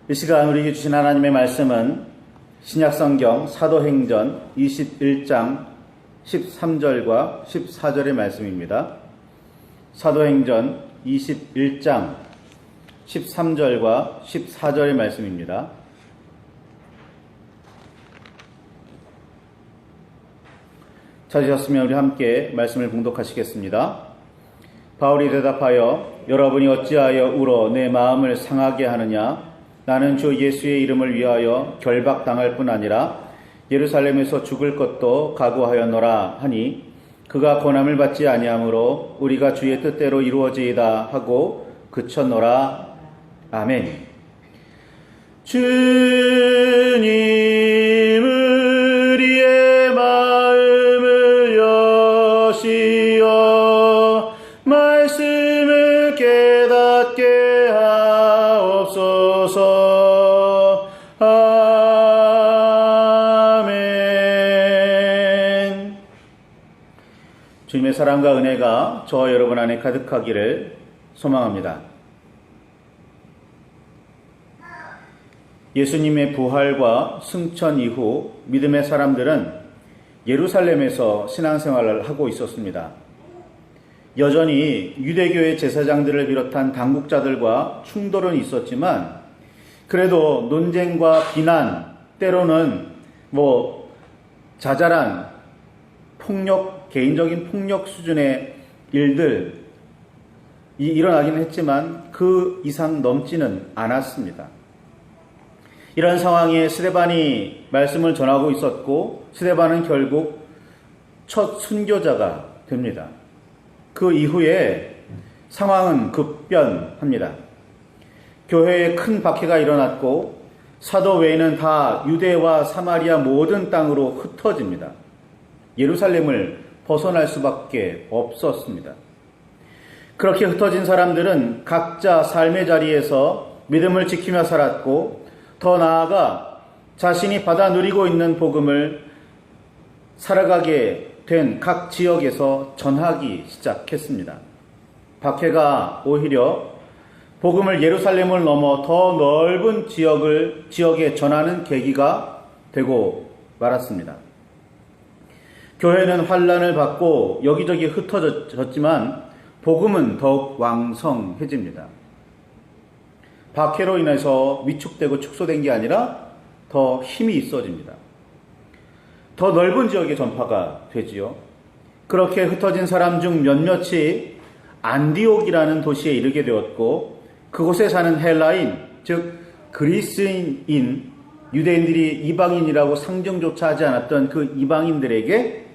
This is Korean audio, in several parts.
이 시간 우리에게 주신 하나님의 말씀은 신약성경 사도행전 21장 13절과 14절의 말씀입니다. 사도행전 21장 13절과 14절의 말씀입니다. 찾으셨으면 우리 함께 말씀을 봉독하시겠습니다. 바울이 대답하여 여러분이 어찌하여 울어 내 마음을 상하게 하느냐? 나는 주 예수의 이름을 위하여 결박당할 뿐 아니라 예루살렘에서 죽을 것도 각오하였노라 하니 그가 고난을 받지 아니하므로 우리가 주의 뜻대로 이루어지이다 하고 그쳤노라. 아멘. 주님 우리의 마음을 여시어 말씀을 깨닫게 하옵소서. 아멘. 주님의 사랑과 은혜가 저와 여러분 안에 가득하기를 소망합니다. 예수님의 부활과 승천 이후 믿음의 사람들은 예루살렘에서 신앙생활을 하고 있었습니다. 여전히 유대교의 제사장들을 비롯한 당국자들과 충돌은 있었지만 그래도 논쟁과 비난, 때로는 자잘한 폭력, 개인적인 폭력 수준의 일들이 일어나긴 했지만 그 이상 넘지는 않았습니다. 이런 상황에 스데반이 말씀을 전하고 있었고 스데반은 결국 첫 순교자가 됩니다. 그 이후에 상황은 급변합니다. 교회에 큰 박해가 일어났고 사도 외에는 다 유대와 사마리아 모든 땅으로 흩어집니다. 예루살렘을 벗어날 수밖에 없었습니다. 그렇게 흩어진 사람들은 각자 삶의 자리에서 믿음을 지키며 살았고 더 나아가 자신이 받아 누리고 있는 복음을 살아가게 된 각 지역에서 전하기 시작했습니다. 박해가 오히려 복음을 예루살렘을 넘어 더 넓은 지역에 전하는 계기가 되고 말았습니다. 교회는 환난을 받고 여기저기 흩어졌지만 복음은 더욱 왕성해집니다. 박해로 인해서 위축되고 축소된 게 아니라 더 힘이 있어집니다. 더 넓은 지역에 전파가 되지요. 그렇게 흩어진 사람 중 몇몇이 안디옥이라는 도시에 이르게 되었고 그곳에 사는 헬라인, 즉 그리스인, 유대인들이 이방인이라고 상정조차 하지 않았던 그 이방인들에게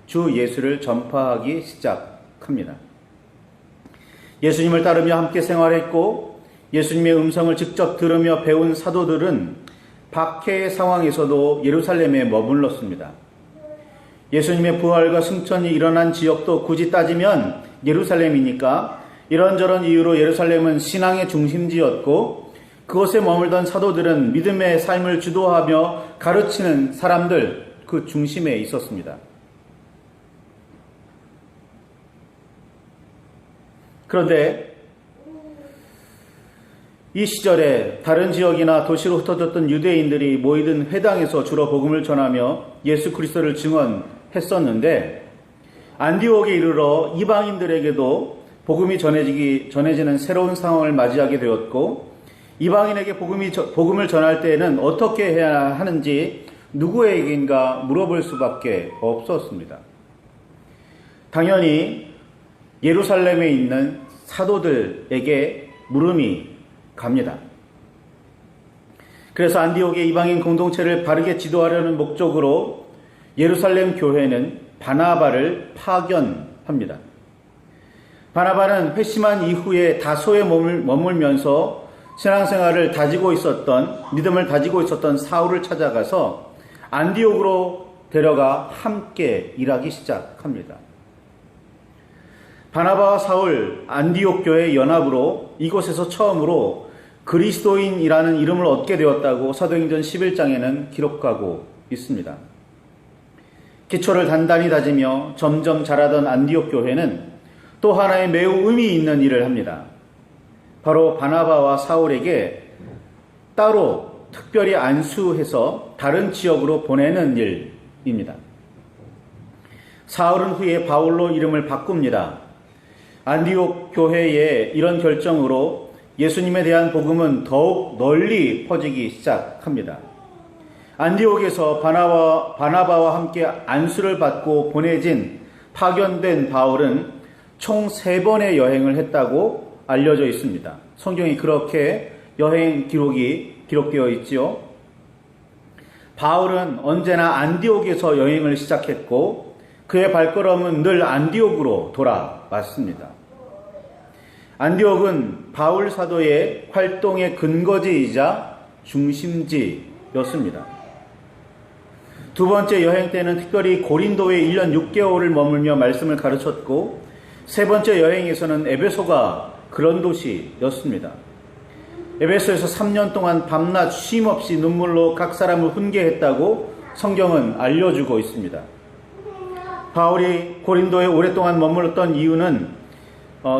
주 예수를 전파하기 시작합니다. 예수님을 따르며 함께 생활했고 예수님의 음성을 직접 들으며 배운 사도들은 박해의 상황에서도 예루살렘에 머물렀습니다. 예수님의 부활과 승천이 일어난 지역도 굳이 따지면 예루살렘이니까 이런저런 이유로 예루살렘은 신앙의 중심지였고 그곳에 머물던 사도들은 믿음의 삶을 주도하며 가르치는 사람들 그 중심에 있었습니다. 그런데 이 시절에 다른 지역이나 도시로 흩어졌던 유대인들이 모이던 회당에서 주로 복음을 전하며 예수 그리스도를 증언했었는데 안디옥에 이르러 이방인들에게도 복음이 전해지는 새로운 상황을 맞이하게 되었고 이방인에게 복음을 전할 때에는 어떻게 해야 하는지 누구에게인가 물어볼 수밖에 없었습니다. 당연히 예루살렘에 있는 사도들에게 물음이 갑니다. 그래서 안디옥의 이방인 공동체를 바르게 지도하려는 목적으로 예루살렘 교회는 바나바를 파견합니다. 바나바는 회심한 이후에 다소에 머물면서 신앙생활을 믿음을 다지고 있었던 사울을 찾아가서 안디옥으로 데려가 함께 일하기 시작합니다. 바나바와 사울, 안디옥 교회의 연합으로 이곳에서 처음으로 그리스도인이라는 이름을 얻게 되었다고 사도행전 11장에는 기록하고 있습니다. 기초를 단단히 다지며 점점 자라던 안디옥 교회는 또 하나의 매우 의미 있는 일을 합니다. 바로 바나바와 사울에게 따로 특별히 안수해서 다른 지역으로 보내는 일입니다. 사흘은 후에 바울로 이름을 바꿉니다. 안디옥 교회의 이런 결정으로 예수님에 대한 복음은 더욱 널리 퍼지기 시작합니다. 안디옥에서 바나바와 함께 안수를 받고 보내진 파견된 바울은 총 3번의 여행을 했다고 알려져 있습니다. 성경이 그렇게 여행 기록이 기록되어 있지요. 바울은 언제나 안디옥에서 여행을 시작했고 그의 발걸음은 늘 안디옥으로 돌아왔습니다. 안디옥은 바울 사도의 활동의 근거지이자 중심지였습니다. 두 번째 여행 때는 특별히 고린도에 1년 6개월을 머물며 말씀을 가르쳤고, 세 번째 여행에서는 에베소가 그런 도시였습니다. 에베소에서 3년 동안 밤낮 쉼없이 눈물로 각 사람을 훈계했다고 성경은 알려주고 있습니다. 바울이 고린도에 오랫동안 머물렀던 이유는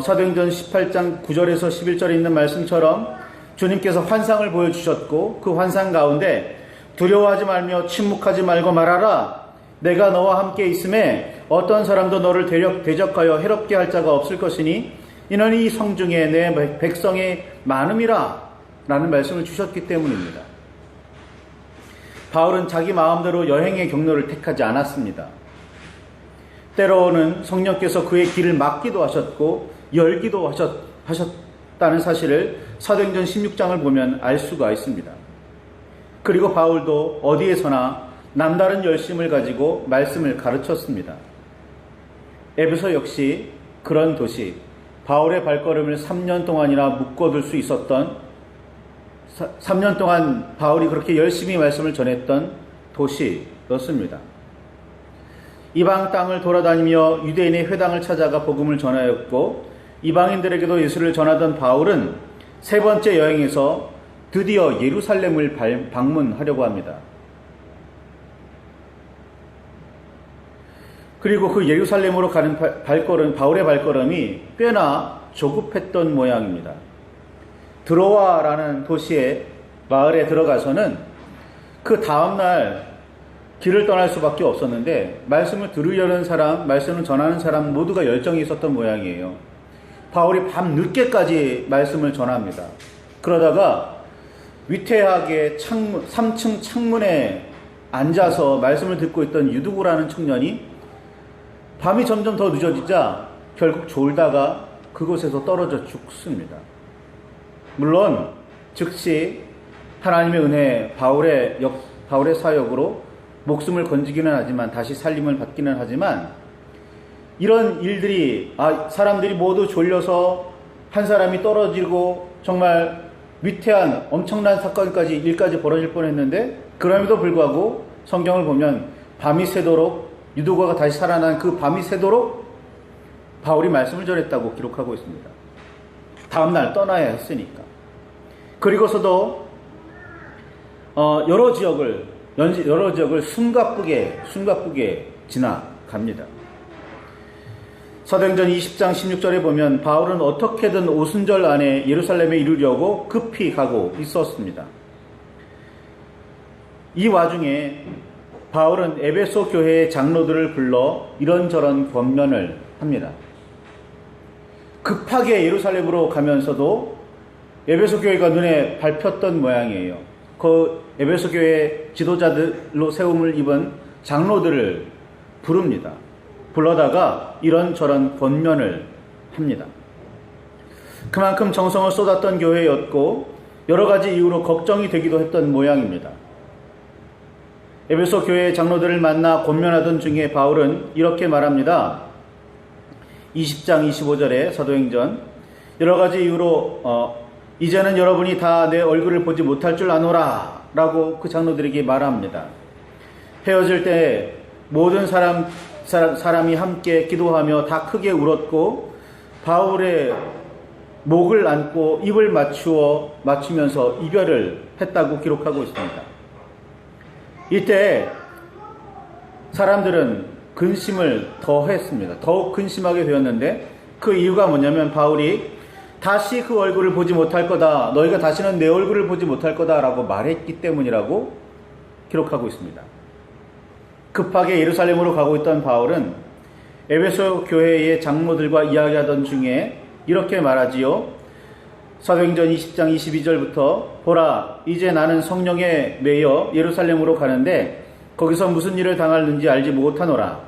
사도행전 18장 9절에서 11절에 있는 말씀처럼 주님께서 환상을 보여주셨고 그 환상 가운데 두려워하지 말며 침묵하지 말고 말하라. 내가 너와 함께 있음에 어떤 사람도 너를 대적하여 해롭게 할 자가 없을 것이니 이는 이 성중에 내 백성의 많음이라 라는 말씀을 주셨기 때문입니다. 바울은 자기 마음대로 여행의 경로를 택하지 않았습니다. 때로는 성령께서 그의 길을 막기도 하셨고 열기도 하셨다는 사실을 사도행전 16장을 보면 알 수가 있습니다. 그리고 바울도 어디에서나 남다른 열심을 가지고 말씀을 가르쳤습니다. 에베소 역시 그런 도시, 바울의 발걸음을 3년 동안이나 묶어둘 수 있었던, 3년 동안 바울이 그렇게 열심히 말씀을 전했던 도시였습니다. 이방 땅을 돌아다니며 유대인의 회당을 찾아가 복음을 전하였고 이방인들에게도 예수를 전하던 바울은 세 번째 여행에서 드디어 예루살렘을 방문하려고 합니다. 그리고 그 예루살렘으로 가는 바울의 발걸음이 꽤나 조급했던 모양입니다. 드로아라는 도시의 마을에 들어가서는 그 다음날 길을 떠날 수밖에 없었는데 말씀을 들으려는 사람, 말씀을 전하는 사람 모두가 열정이 있었던 모양이에요. 바울이 밤 늦게까지 말씀을 전합니다. 그러다가 위태하게 3층 창문에 앉아서 말씀을 듣고 있던 유두고라는 청년이 밤이 점점 더 늦어지자 결국 졸다가 그곳에서 떨어져 죽습니다. 물론 즉시 하나님의 은혜, 바울의 사역으로 목숨을 건지기는 하지만 다시 살림을 받기는 하지만 이런 일들이 사람들이 모두 졸려서 한 사람이 떨어지고 정말 위태한 엄청난 사건까지 일까지 벌어질 뻔했는데 그럼에도 불구하고 성경을 보면 밤이 새도록 유두고가 다시 살아난 그 밤이 새도록 바울이 말씀을 전했다고 기록하고 있습니다. 다음날 떠나야 했으니까. 그리고서도 여러 지역을 숨가쁘게 지나갑니다. 사도행전 20장 16절에 보면 바울은 어떻게든 오순절 안에 예루살렘에 이르려고 급히 가고 있었습니다. 이 와중에 바울은 에베소 교회의 장로들을 불러 이런저런 권면을 합니다. 급하게 예루살렘으로 가면서도 에베소 교회가 눈에 밟혔던 모양이에요. 그 에베소 교회 지도자들로 세움을 입은 장로들을 부릅니다. 불러다가 이런저런 권면을 합니다. 그만큼 정성을 쏟았던 교회였고 여러 가지 이유로 걱정이 되기도 했던 모양입니다. 에베소 교회의 장로들을 만나 권면하던 중에 바울은 이렇게 말합니다. 20장 25절에 사도행전 여러 가지 이유로 이제는 여러분이 다 내 얼굴을 보지 못할 줄 아노라 라고 그 장로들에게 말합니다. 헤어질 때 모든 사람이 함께 기도하며 다 크게 울었고 바울의 목을 안고 입을 맞추면서 이별을 했다고 기록하고 있습니다. 이때 사람들은 근심을 더 했습니다. 더욱 근심하게 되었는데 그 이유가 뭐냐면 바울이 다시 그 얼굴을 보지 못할 거다. 너희가 다시는 내 얼굴을 보지 못할 거다라고 말했기 때문이라고 기록하고 있습니다. 급하게 예루살렘으로 가고 있던 바울은 에베소 교회의 장로들과 이야기하던 중에 이렇게 말하지요. 사도행전 20장 22절부터 보라, 이제 나는 성령에 매여 예루살렘으로 가는데 거기서 무슨 일을 당할는지 알지 못하노라.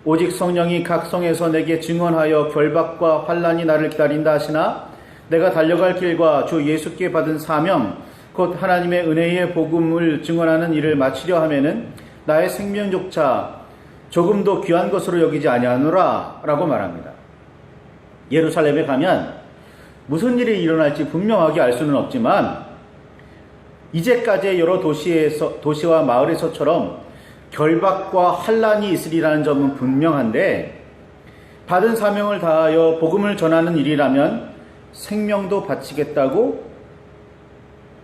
오직 성령이 각 성에서 내게 증언하여 결박과 환난이 나를 기다린다 하시나 내가 달려갈 길과 주 예수께 받은 사명 곧 하나님의 은혜의 복음을 증언하는 일을 마치려 하면은 나의 생명조차 조금도 귀한 것으로 여기지 아니하노라 라고 말합니다. 예루살렘에 가면 무슨 일이 일어날지 분명하게 알 수는 없지만 이제까지의 여러 도시와 마을에서처럼 결박과 환난이 있으리라는 점은 분명한데 받은 사명을 다하여 복음을 전하는 일이라면 생명도 바치겠다고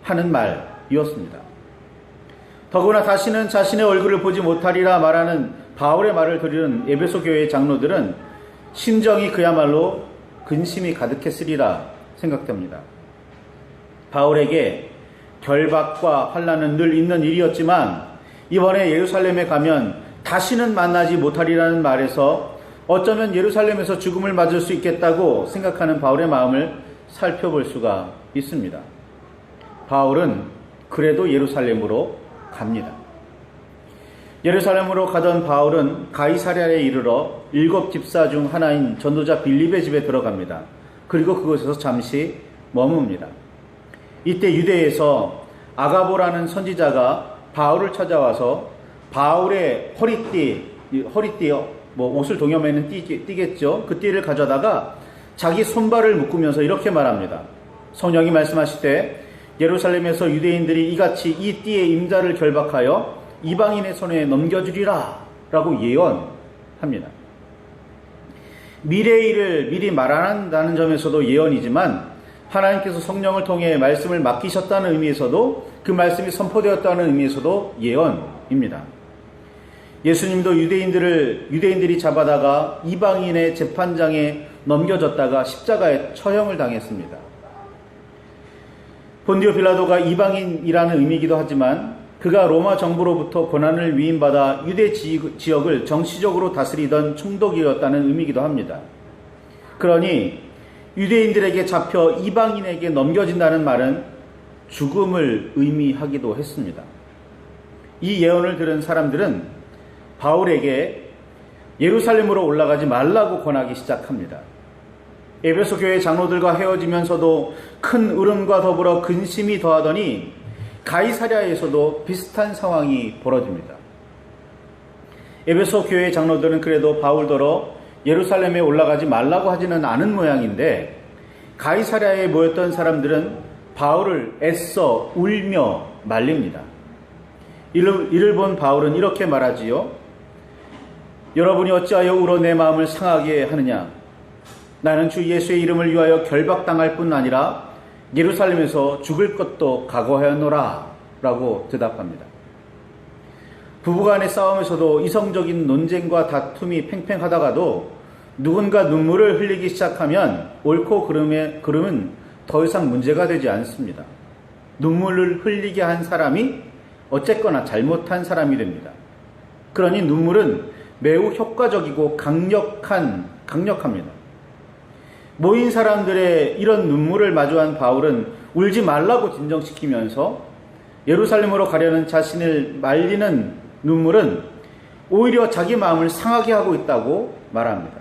하는 말이었습니다. 더구나 다시는 자신의 얼굴을 보지 못하리라 말하는 바울의 말을 들은 에베소 교회의 장로들은 심정이 그야말로 근심이 가득했으리라 생각됩니다. 바울에게 결박과 환난은 늘 있는 일이었지만 이번에 예루살렘에 가면 다시는 만나지 못하리라는 말에서 어쩌면 예루살렘에서 죽음을 맞을 수 있겠다고 생각하는 바울의 마음을 살펴볼 수가 있습니다. 바울은 그래도 예루살렘으로 갑니다. 예루살렘으로 가던 바울은 가이사랴에 이르러 7 집사 중 하나인 전도자 빌립의 집에 들어갑니다. 그리고 그곳에서 잠시 머뭅니다. 이때 유대에서 아가보라는 선지자가 바울을 찾아와서 바울의 허리띠요, 옷을 동여매는 띠겠죠. 그 띠를 가져다가 자기 손발을 묶으면서 이렇게 말합니다. 성령이 말씀하시되 예루살렘에서 유대인들이 이같이 이 띠의 임자를 결박하여 이방인의 손에 넘겨주리라 라고 예언합니다. 미래의 일을 미리 말한다는 점에서도 예언이지만 하나님께서 성령을 통해 말씀을 맡기셨다는 의미에서도 그 말씀이 선포되었다는 의미에서도 예언입니다. 예수님도 유대인들이 잡아다가 이방인의 재판장에 넘겨졌다가 십자가에 처형을 당했습니다. 본디오 빌라도가 이방인이라는 의미이기도 하지만 그가 로마 정부로부터 고난을 위임받아 유대 지역을 정치적으로 다스리던 총독이었다는 의미이기도 합니다. 그러니 유대인들에게 잡혀 이방인에게 넘겨진다는 말은 죽음을 의미하기도 했습니다. 이 예언을 들은 사람들은 바울에게 예루살렘으로 올라가지 말라고 권하기 시작합니다. 에베소 교회 장로들과 헤어지면서도 큰 울음과 더불어 근심이 더하더니 가이사랴에서도 비슷한 상황이 벌어집니다. 에베소 교회 장로들은 그래도 바울더러 예루살렘에 올라가지 말라고 하지는 않은 모양인데 가이사랴에 모였던 사람들은 바울을 애써 울며 말립니다. 이를 본 바울은 이렇게 말하지요. 여러분이 어찌하여 울어 내 마음을 상하게 하느냐. 나는 주 예수의 이름을 위하여 결박당할 뿐 아니라 예루살렘에서 죽을 것도 각오하였노라 라고 대답합니다. 부부간의 싸움에서도 이성적인 논쟁과 다툼이 팽팽하다가도 누군가 눈물을 흘리기 시작하면 옳고 그름은 더 이상 문제가 되지 않습니다. 눈물을 흘리게 한 사람이 어쨌거나 잘못한 사람이 됩니다. 그러니 눈물은 매우 효과적이고 강력합니다. 모인 사람들의 이런 눈물을 마주한 바울은 울지 말라고 진정시키면서 예루살렘으로 가려는 자신을 말리는 눈물은 오히려 자기 마음을 상하게 하고 있다고 말합니다.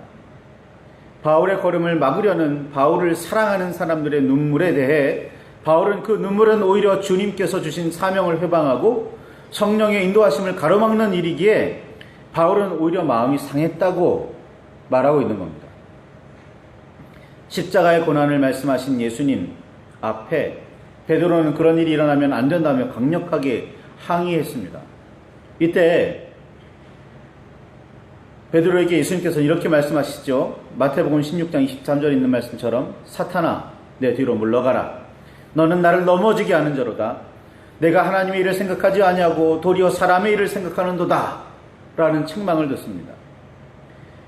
바울의 걸음을 막으려는 바울을 사랑하는 사람들의 눈물에 대해 바울은 그 눈물은 오히려 주님께서 주신 사명을 회방하고 성령의 인도하심을 가로막는 일이기에 바울은 오히려 마음이 상했다고 말하고 있는 겁니다. 십자가의 고난을 말씀하신 예수님 앞에 베드로는 그런 일이 일어나면 안 된다며 강력하게 항의했습니다. 이때 베드로에게 예수님께서는 이렇게 말씀하시죠. 마태복음 16장 23절에 있는 말씀처럼 사탄아 내 뒤로 물러가라. 너는 나를 넘어지게 하는 자로다. 내가 하나님의 일을 생각하지 아니하고 도리어 사람의 일을 생각하는도다 라는 책망을 듣습니다.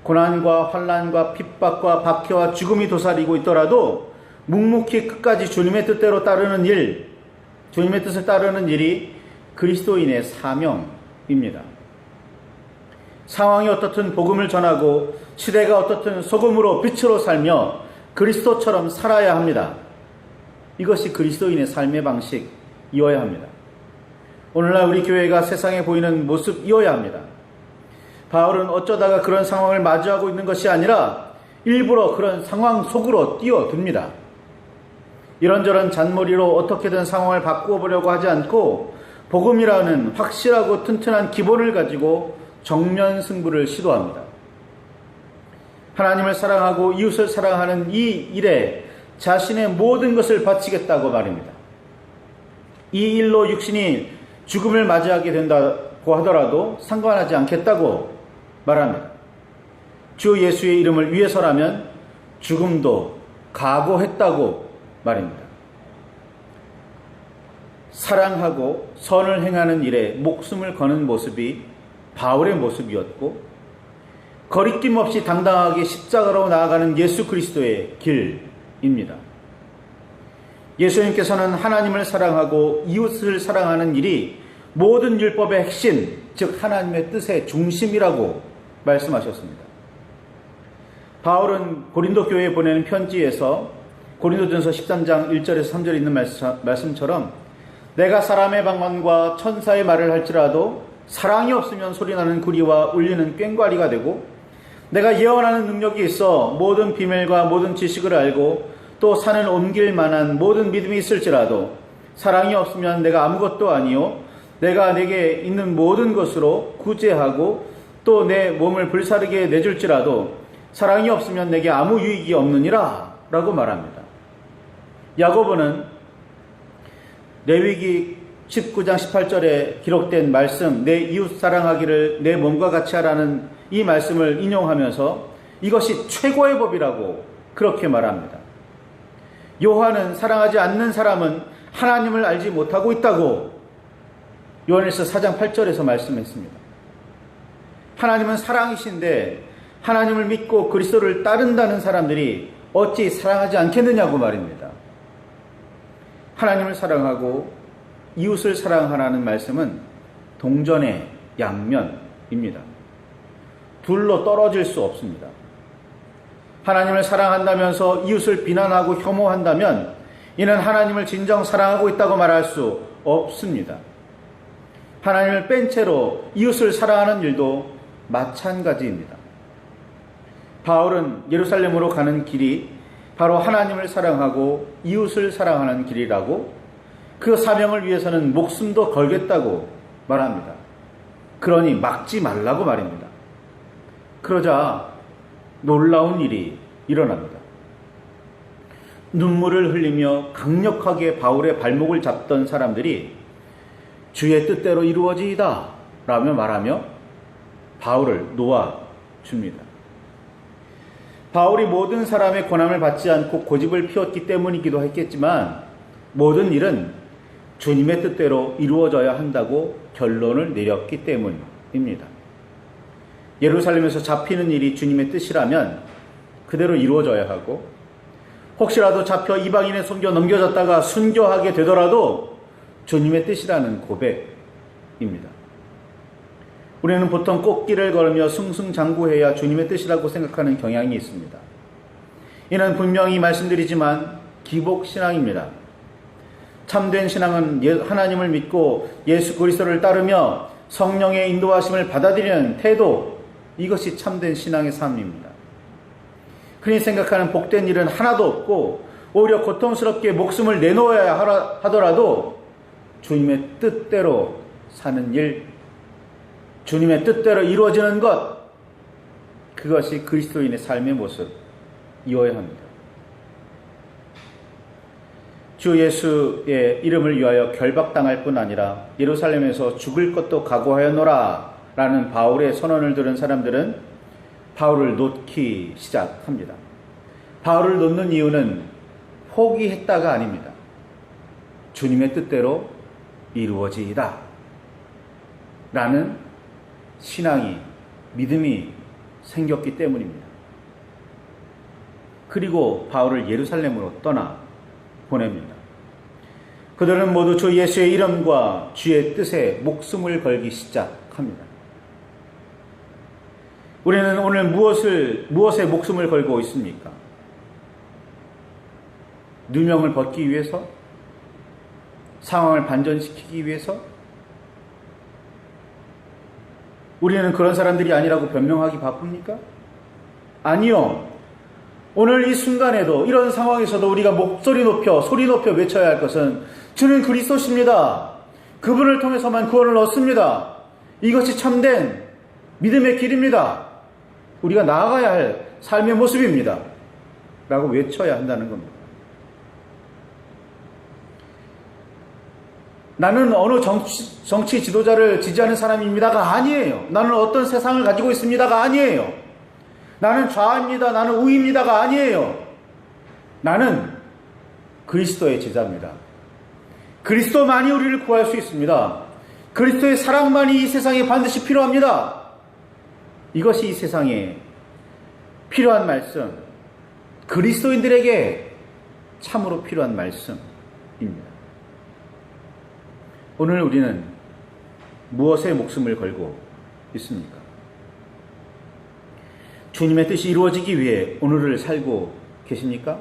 고난과 환난과 핍박과 박해와 죽음이 도사리고 있더라도 묵묵히 끝까지 주님의 뜻대로 따르는 일, 주님의 뜻을 따르는 일이 그리스도인의 사명입니다. 상황이 어떻든 복음을 전하고 시대가 어떻든 소금으로 빛으로 살며 그리스도처럼 살아야 합니다. 이것이 그리스도인의 삶의 방식이어야 합니다. 오늘날 우리 교회가 세상에 보이는 모습이어야 합니다. 바울은 어쩌다가 그런 상황을 마주하고 있는 것이 아니라 일부러 그런 상황 속으로 뛰어듭니다. 이런저런 잔머리로 어떻게든 상황을 바꾸어 보려고 하지 않고 복음이라는 확실하고 튼튼한 기본을 가지고 정면 승부를 시도합니다. 하나님을 사랑하고 이웃을 사랑하는 이 일에 자신의 모든 것을 바치겠다고 말입니다. 이 일로 육신이 죽음을 맞이하게 된다고 하더라도 상관하지 않겠다고 말합니다. 주 예수의 이름을 위해서라면 죽음도 각오했다고 말입니다. 사랑하고 선을 행하는 일에 목숨을 거는 모습이 바울의 모습이었고, 거리낌 없이 당당하게 십자가로 나아가는 예수 그리스도의 길입니다. 예수님께서는 하나님을 사랑하고 이웃을 사랑하는 일이 모든 율법의 핵심, 즉 하나님의 뜻의 중심이라고 말씀하셨습니다. 바울은 고린도 교회에 보내는 편지에서 고린도전서 13장 1절에서 3절에 있는 말씀처럼 내가 사람의 방언과 천사의 말을 할지라도 사랑이 없으면 소리나는 구리와 울리는 꽹과리가 되고, 내가 예언하는 능력이 있어 모든 비밀과 모든 지식을 알고 또 산을 옮길 만한 모든 믿음이 있을지라도 사랑이 없으면 내가 아무것도 아니요 내가 내게 있는 모든 것으로 구제하고 또 내 몸을 불사르게 내줄지라도 사랑이 없으면 내게 아무 유익이 없느니라 라고 말합니다. 야고보는 레위기 19장 18절에 기록된 말씀, 내 이웃 사랑하기를 내 몸과 같이 하라는 이 말씀을 인용하면서 이것이 최고의 법이라고 그렇게 말합니다. 요한은 사랑하지 않는 사람은 하나님을 알지 못하고 있다고 요한일서 4장 8절에서 말씀했습니다. 하나님은 사랑이신데 하나님을 믿고 그리스도를 따른다는 사람들이 어찌 사랑하지 않겠느냐고 말입니다. 하나님을 사랑하고 이웃을 사랑하라는 말씀은 동전의 양면입니다. 둘로 떨어질 수 없습니다. 하나님을 사랑한다면서 이웃을 비난하고 혐오한다면 이는 하나님을 진정 사랑하고 있다고 말할 수 없습니다. 하나님을 뺀 채로 이웃을 사랑하는 일도 마찬가지입니다. 바울은 예루살렘으로 가는 길이 바로 하나님을 사랑하고 이웃을 사랑하는 길이라고, 그 사명을 위해서는 목숨도 걸겠다고 말합니다. 그러니 막지 말라고 말입니다. 그러자 놀라운 일이 일어납니다. 눈물을 흘리며 강력하게 바울의 발목을 잡던 사람들이 주의 뜻대로 이루어지이다 라며 말하며 바울을 놓아줍니다. 바울이 모든 사람의 권함을 받지 않고 고집을 피웠기 때문이기도 했겠지만 모든 일은 주님의 뜻대로 이루어져야 한다고 결론을 내렸기 때문입니다. 예루살렘에서 잡히는 일이 주님의 뜻이라면 그대로 이루어져야 하고, 혹시라도 잡혀 이방인의 손겨 넘겨졌다가 순교하게 되더라도 주님의 뜻이라는 고백입니다. 우리는 보통 꽃길을 걸으며 승승장구해야 주님의 뜻이라고 생각하는 경향이 있습니다. 이는 분명히 말씀드리지만 기복신앙입니다. 참된 신앙은 하나님을 믿고 예수 그리스도를 따르며 성령의 인도하심을 받아들이는 태도, 이것이 참된 신앙의 삶입니다. 흔히 생각하는 복된 일은 하나도 없고 오히려 고통스럽게 목숨을 내놓아야 하더라도 주님의 뜻대로 사는 일, 주님의 뜻대로 이루어지는 것, 그것이 그리스도인의 삶의 모습이어야 합니다. 주 예수의 이름을 위하여 결박당할 뿐 아니라 예루살렘에서 죽을 것도 각오하였노라 라는 바울의 선언을 들은 사람들은 바울을 놓기 시작합니다. 바울을 놓는 이유는 포기했다가 아닙니다. 주님의 뜻대로 이루어지이다 라는 믿음이 생겼기 때문입니다. 그리고 바울을 예루살렘으로 떠나 보냅니다. 그들은 모두 주 예수의 이름과 주의 뜻에 목숨을 걸기 시작합니다. 우리는 오늘 무엇에 목숨을 걸고 있습니까? 누명을 벗기 위해서? 상황을 반전시키기 위해서? 우리는 그런 사람들이 아니라고 변명하기 바쁩니까? 아니요. 오늘 이 순간에도 이런 상황에서도 우리가 소리 높여 외쳐야 할 것은 주는 그리스도십니다. 그분을 통해서만 구원을 얻습니다. 이것이 참된 믿음의 길입니다. 우리가 나아가야 할 삶의 모습입니다. 라고 외쳐야 한다는 겁니다. 나는 어느 정치 지도자를 지지하는 사람입니다가 아니에요. 나는 어떤 세상을 가지고 있습니다가 아니에요. 나는 좌입니다. 나는 우입니다가 아니에요. 나는 그리스도의 제자입니다. 그리스도만이 우리를 구할 수 있습니다. 그리스도의 사랑만이 이 세상에 반드시 필요합니다. 이것이 이 세상에 필요한 말씀, 그리스도인들에게 참으로 필요한 말씀입니다. 오늘 우리는 무엇에 목숨을 걸고 있습니까? 주님의 뜻이 이루어지기 위해 오늘을 살고 계십니까?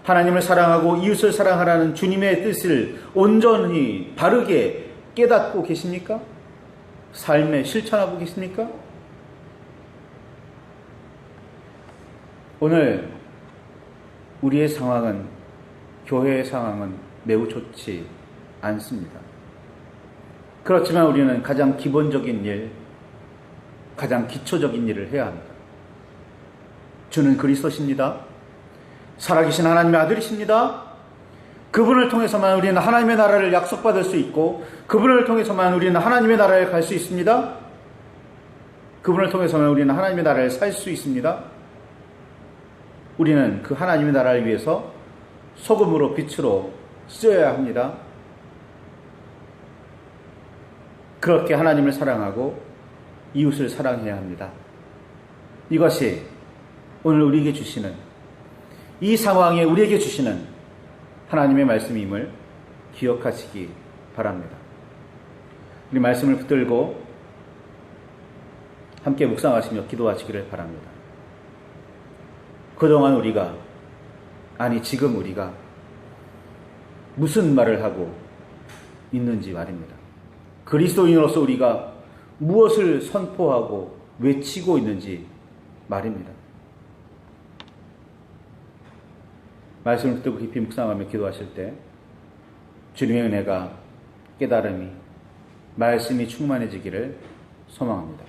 하나님을 사랑하고 이웃을 사랑하라는 주님의 뜻을 온전히 바르게 깨닫고 계십니까? 삶에 실천하고 계십니까? 오늘 우리의 상황은, 교회의 상황은 매우 좋지 않습니다. 그렇지만 우리는 가장 기본적인 일, 가장 기초적인 일을 해야 합니다. 주는 그리스도십니다. 살아계신 하나님의 아들이십니다. 그분을 통해서만 우리는 하나님의 나라를 약속받을 수 있고, 그분을 통해서만 우리는 하나님의 나라에 갈 수 있습니다. 그분을 통해서만 우리는 하나님의 나라를 살 수 있습니다. 우리는 그 하나님의 나라를 위해서 소금으로 빛으로 쓰여야 합니다. 그렇게 하나님을 사랑하고 이웃을 사랑해야 합니다. 이것이 오늘 우리에게 주시는, 이 상황에 우리에게 주시는 하나님의 말씀임을 기억하시기 바랍니다. 우리 말씀을 붙들고 함께 묵상하시며 기도하시기를 바랍니다. 그동안 우리가, 지금 우리가 무슨 말을 하고 있는지 말입니다. 그리스도인으로서 우리가 무엇을 선포하고 외치고 있는지 말입니다. 말씀을 듣고 깊이 묵상하며 기도하실 때 주님의 은혜가, 깨달음이, 말씀이 충만해지기를 소망합니다.